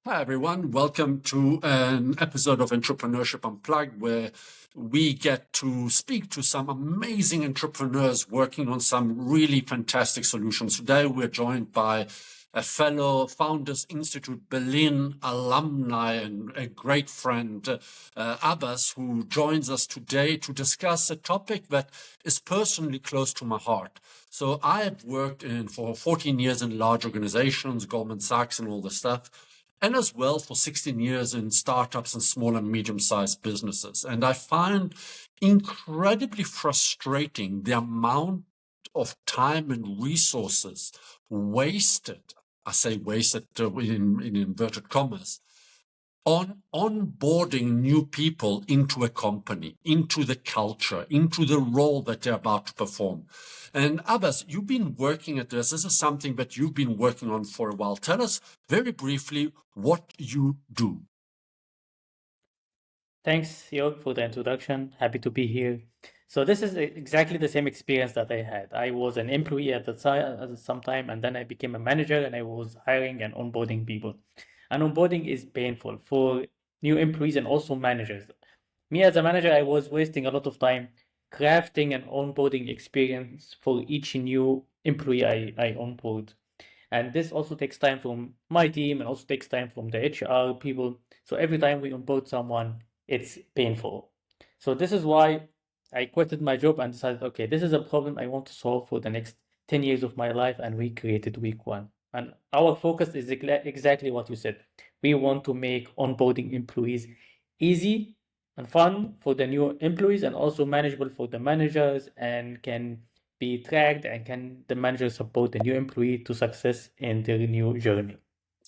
Hi, everyone. Welcome to an episode of Entrepreneurship Unplugged, where we get to speak to some amazing entrepreneurs working on some really fantastic solutions. Today, we're joined by a fellow Founders Institute Berlin alumni and a great friend, Abbas, who joins us today to discuss a topic that is personally close to my heart. So I have worked for 14 years in large organizations, Goldman Sachs and all the stuff, and as well for 16 years in startups and small and medium-sized businesses. And I find incredibly frustrating the amount of time and resources wasted, I say wasted in inverted commas, on onboarding new people into a company, into the culture, into the role that they're about to perform. And Abbas, you've been working at this. This is something that you've been working on for a while. Tell us very briefly what you do. Thanks, Jörg, for the introduction. Happy to be here. So this is exactly the same experience that I had. I was an employee at the time, some time, and then I became a manager, and I was hiring and onboarding people. And onboarding is painful for new employees and also managers. Me as a manager, I was wasting a lot of time crafting an onboarding experience for each new employee I onboard. And this also takes time from my team and also takes time from the HR people. So every time we onboard someone, it's painful. So this is why I quitted my job and decided, okay, this is a problem I want to solve for the next 10 years of my life. And we created Week One. And our focus is exactly what you said. We want to make onboarding employees easy and fun for the new employees and also manageable for the managers and can be tracked and can the manager support the new employee to success in their new journey.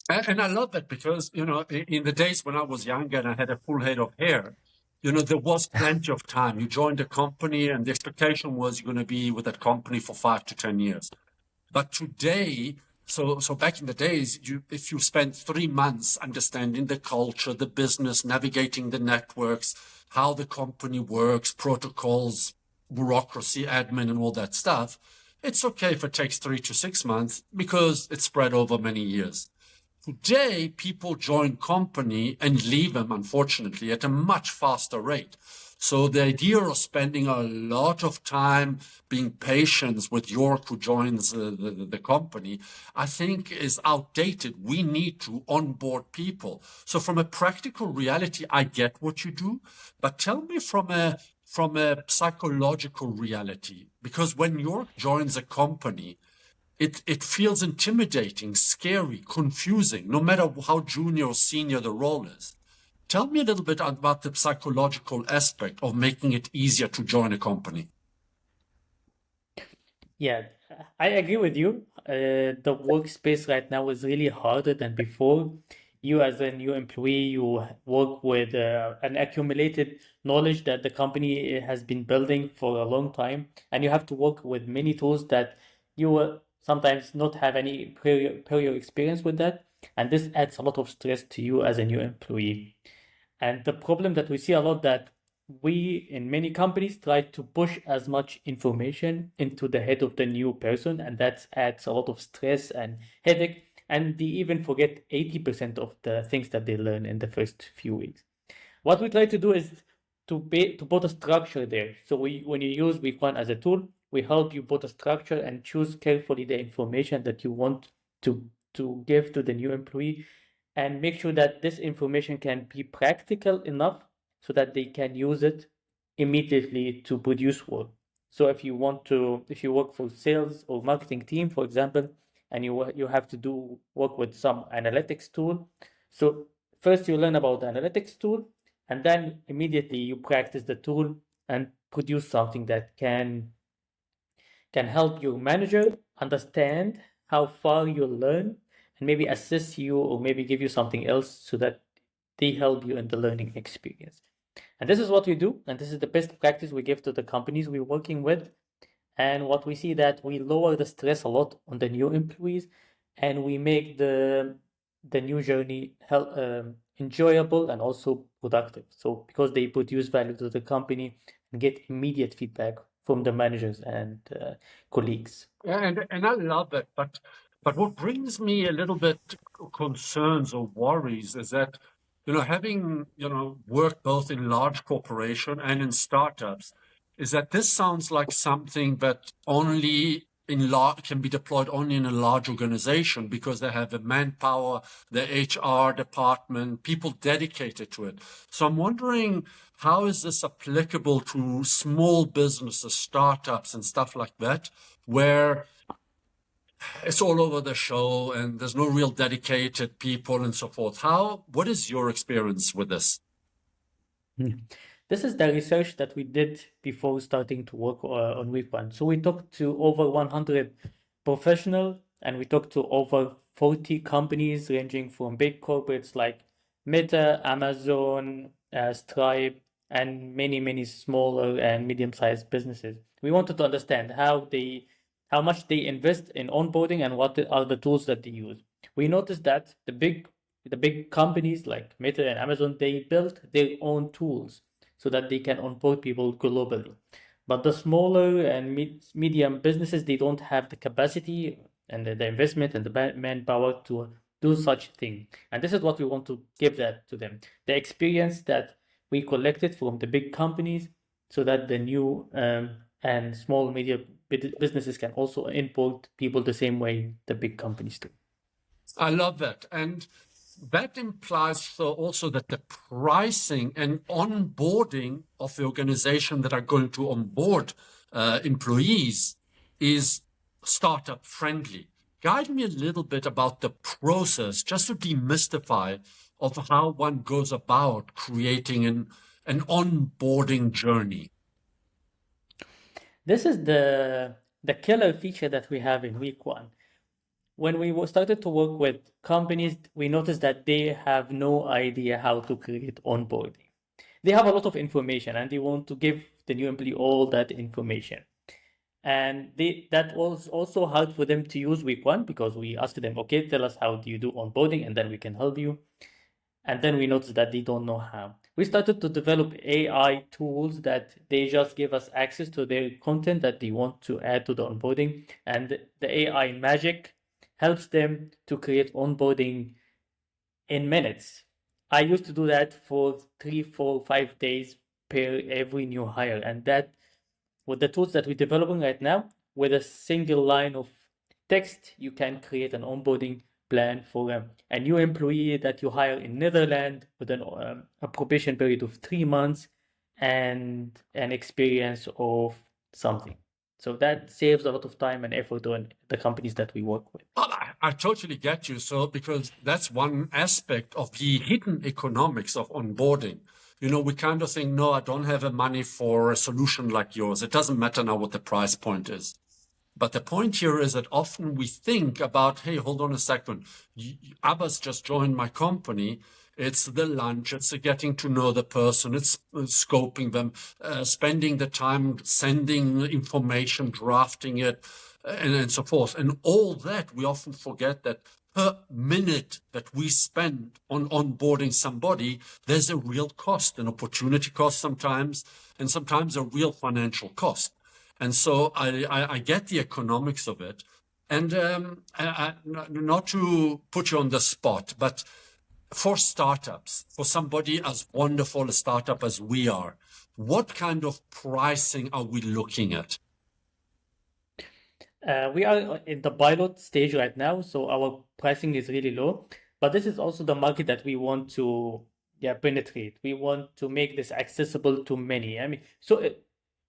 And I love that because, in the days when I was younger and I had a full head of hair, there was plenty of time. You joined a company and the expectation was you're going to be with that company for 5 to 10 years. But today, so back in the days, if you spent 3 months understanding the culture, the business, navigating the networks, how the company works, protocols, bureaucracy, admin, and all that stuff, it's okay if it takes 3 to 6 months because it's spread over many years. Today, people join company and leave them, unfortunately, at a much faster rate. So the idea of spending a lot of time being patient with York, who joins the company, I think is outdated. We need to onboard people. So from a practical reality, I get what you do, but tell me from a psychological reality, because when York joins a company, it feels intimidating, scary, confusing, no matter how junior or senior the role is. Tell me a little bit about the psychological aspect of making it easier to join a company. Yeah, I agree with you. The workspace right now is really harder than before. You, as a new employee, you work with an accumulated knowledge that the company has been building for a long time, and you have to work with many tools that you will sometimes not have any prior experience with that, and this adds a lot of stress to you as a new employee. And the problem that we see a lot that we in many companies try to push as much information into the head of the new person, and that adds a lot of stress and headache. And they even forget 80% of the things that they learn in the first few weeks. What we try to do is to put a structure there. So when you use Week1 as a tool, we help you put a structure and choose carefully the information that you want to give to the new employee and make sure that this information can be practical enough so that they can use it immediately to produce work. So if you work for sales or marketing team, for example, and you have to do work with some analytics tool. So first you learn about the analytics tool, and then immediately you practice the tool and produce something that can help your manager understand how far you learn and maybe assist you or maybe give you something else so that they help you in the learning experience. And this is what we do, and this is the best practice we give to the companies we're working with. And what we see that we lower the stress a lot on the new employees, and we make the new journey enjoyable and also productive. So because they produce value to the company and get immediate feedback from the managers and colleagues. And I love it, but what brings me a little bit concerns or worries is that, having, worked both in large corporation and in startups, is that this sounds like something that only can be deployed only in a large organization because they have the manpower, the HR department, people dedicated to it. So I'm wondering, how is this applicable to small businesses, startups, and stuff like that, where it's all over the show and there's no real dedicated people and so forth? What is your experience with this? This is the research that we did before starting to work on week one. So we talked to over 100 professionals and we talked to over 40 companies ranging from big corporates like Meta, Amazon, Stripe, and many, many smaller and medium-sized businesses. We wanted to understand how much they invest in onboarding and what are the tools that they use. We noticed that the big companies like Meta and Amazon, they built their own tools so that they can onboard people globally. But the smaller and medium businesses, they don't have the capacity and the investment and the manpower to do such thing. And this is what we want to give that to them. The experience that we collected from the big companies so that the new and small medium businesses can also import people the same way the big companies do. I love that. And that implies also that the pricing and onboarding of the organization that are going to onboard employees is startup friendly. Guide me a little bit about the process, just to demystify of how one goes about creating an onboarding journey. This is the killer feature that we have in week one. When we started to work with companies, we noticed that they have no idea how to create onboarding. They have a lot of information and they want to give the new employee all that information. And that was also hard for them to use week one because we asked them, okay, tell us how do you do onboarding and then we can help you. And then we noticed that they don't know how. We started to develop AI tools that they just give us access to their content that they want to add to the onboarding. And the AI magic helps them to create onboarding in minutes. I used to do that for 3, 4, 5 days per every new hire. And that, with the tools that we're developing right now, with a single line of text, you can create an onboarding plan for a new employee that you hire in Netherlands with a probation period of 3 months and an experience of something. So that saves a lot of time and effort on the companies that we work with. Well, I totally get you. So, because that's one aspect of the hidden economics of onboarding. We kind of think, no, I don't have the money for a solution like yours. It doesn't matter now what the price point is. But the point here is that often we think about, hey, hold on a second. Abbas just joined my company. It's the lunch, it's the getting to know the person, it's scoping them, spending the time sending information, drafting it, and so forth. And all that, we often forget that per minute that we spend on onboarding somebody, there's a real cost, an opportunity cost sometimes, and sometimes a real financial cost. And so I get the economics of it. And not to put you on the spot, but for startups, for somebody as wonderful a startup as we are, what kind of pricing are we looking at? We are in the pilot stage right now, so our pricing is really low. But this is also the market that we want to penetrate. We want to make this accessible to many. I mean,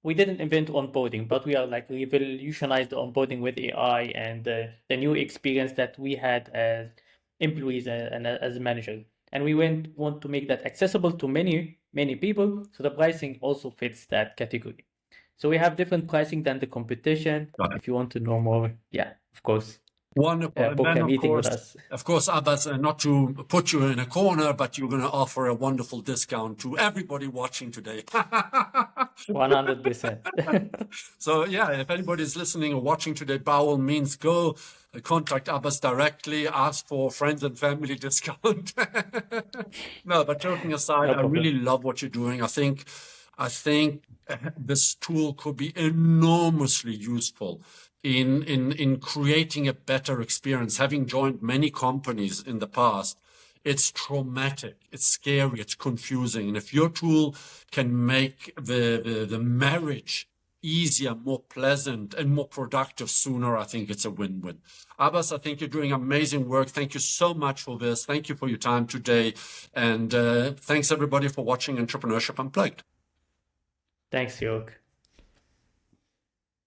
we didn't invent onboarding, but we are like revolutionized the onboarding with AI and the new experience that we had as employees and as managers. And we want to make that accessible to many, many people. So the pricing also fits that category. So we have different pricing than the competition. If you want to know more, of course. Wonderful. Book a meeting with us. Of course, Abbas, not to put you in a corner, but you're going to offer a wonderful discount to everybody watching today. 100%. So if anybody's listening or watching today, by all means, go contact Abbas directly, ask for friends and family discount. No, but joking aside, I really love what you're doing. I think this tool could be enormously useful in creating a better experience. Having joined many companies in the past, it's traumatic, it's scary, it's confusing. And if your tool can make the marriage easier, more pleasant, and more productive sooner, I think it's a win-win. Abbas, I think you're doing amazing work. Thank you so much for this. Thank you for your time today. And thanks everybody for watching Entrepreneurship Unplugged. Thanks, Jörg.